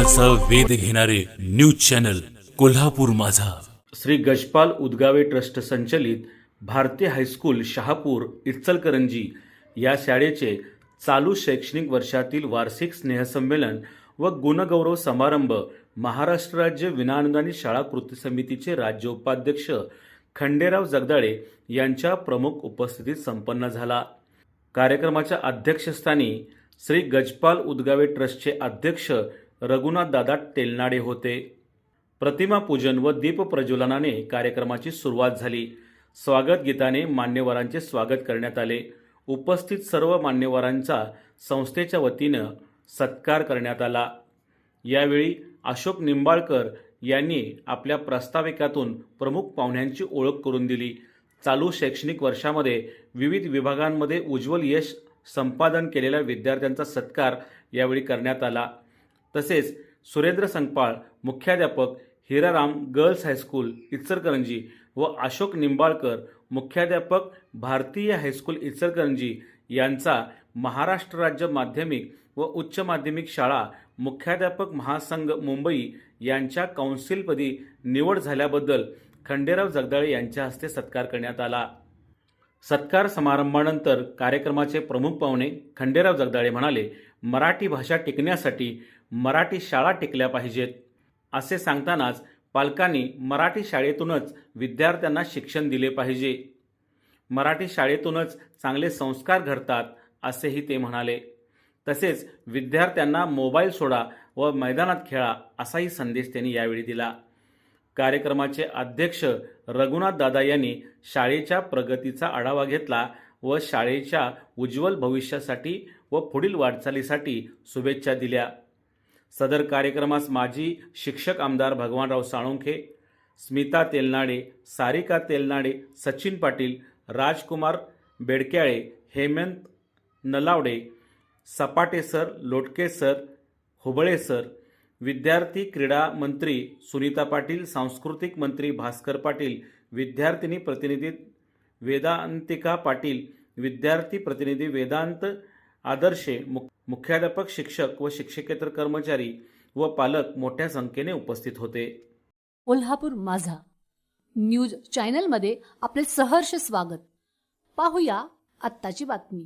ज्ञानाचा वेध घेणारे न्यूज चॅनल कोल्हापूर माझा। श्री गजपाल उदगावे ट्रस्ट संचलित भारतीय हायस्कूल शहापूर इचलकरंजी या शाळेचे चालू शैक्षणिक वर्षातील वार्षिक स्नेहसंमेलन व गुणगौरव समारंभ महाराष्ट्र राज्य विनाअनुदानित शाळा कृती समितीचे राज्य उपाध्यक्ष खंडेराव जगदाळे यांच्या प्रमुख उपस्थितीत संपन्न झाला। कार्यक्रमाच्या अध्यक्षस्थानी श्री गजपाल उदगावे ट्रस्टचे अध्यक्ष रघुनाथदादा तेलनाडे होते। प्रतिमा पूजन व दीप प्रज्वलनाने कार्यक्रमाची सुरुवात झाली। स्वागत गीताने मान्यवरांचे स्वागत करण्यात आले। उपस्थित सर्व मान्यवरांचा संस्थेच्या वतीने सत्कार करण्यात आला। यावेळी अशोक निंबाळकर यांनी आपल्या प्रास्ताविकातून प्रमुख पाहुण्यांची ओळख करून दिली। चालू शैक्षणिक वर्षामध्ये विविध विभागांमध्ये उज्ज्वल यश संपादन केलेल्या विद्यार्थ्यांचा सत्कार यावेळी करण्यात आला। तसेच सुरेंद्र संकपाळ मुख्याध्यापक हिराराम गर्ल्स हायस्कूल इचलकरंजी व अशोक निंबाळकर मुख्याध्यापक भारतीय हायस्कूल इचलकरंजी यांचा महाराष्ट्र राज्य माध्यमिक व उच्च माध्यमिक शाळा मुख्याध्यापक महासंघ मुंबई यांच्या कौन्सिलपदी निवड झाल्याबद्दल खंडेराव जगदाळे यांच्या हस्ते सत्कार करण्यात आला। सत्कार समारंभानंतर कार्यक्रमाचे प्रमुख पाहुणे खंडेराव जगदाळे म्हणाले, मराठी भाषा टिकण्यासाठी मराठी शाळा टिकल्या पाहिजेत असे सांगतानाच पालकांनी मराठी शाळेतूनच विद्यार्थ्यांना शिक्षण दिले पाहिजे। मराठी शाळेतूनच चांगले संस्कार घडतात असेही ते म्हणाले। तसेच विद्यार्थ्यांना मोबाईल सोडा व मैदानात खेळा असाही संदेश त्यांनी यावेळी दिला। कार्यक्रमाचे अध्यक्ष रघुनाथ दादा यांनी शाळेच्या प्रगतीचा आढावा घेतला व शाळेच्या उज्ज्वल भविष्यासाठी व पुढील वाटचालीसाठी शुभेच्छा दिल्या। सदर कार्यक्रमास माजी शिक्षक आमदार भगवानराव साळुंखे, स्मिता तेलनाडे, सारिका तेलनाडे, सचिन पाटील, राजकुमार बेडक्याळे, हेमंत नलावडे, सपाटे सर, लोटके सर, हुबळे सर, विद्यार्थी क्रीडा मंत्री सुनीता पाटील, सांस्कृतिक मंत्री भास्कर पाटील, विद्यार्थिनी प्रतिनिधी वेदांतिका पाटील, विद्यार्थी प्रतिनिधी वेदांत आदर्शे, मुख्याध्यापक शिक्षक व शिक्षकेतर कर्मचारी व पालक मोठ्या संख्येने उपस्थित होते। कोल्हापूर माझा न्यूज चॅनलमध्ये आपले सहर्ष स्वागत। पाहूया आत्ताची बातमी।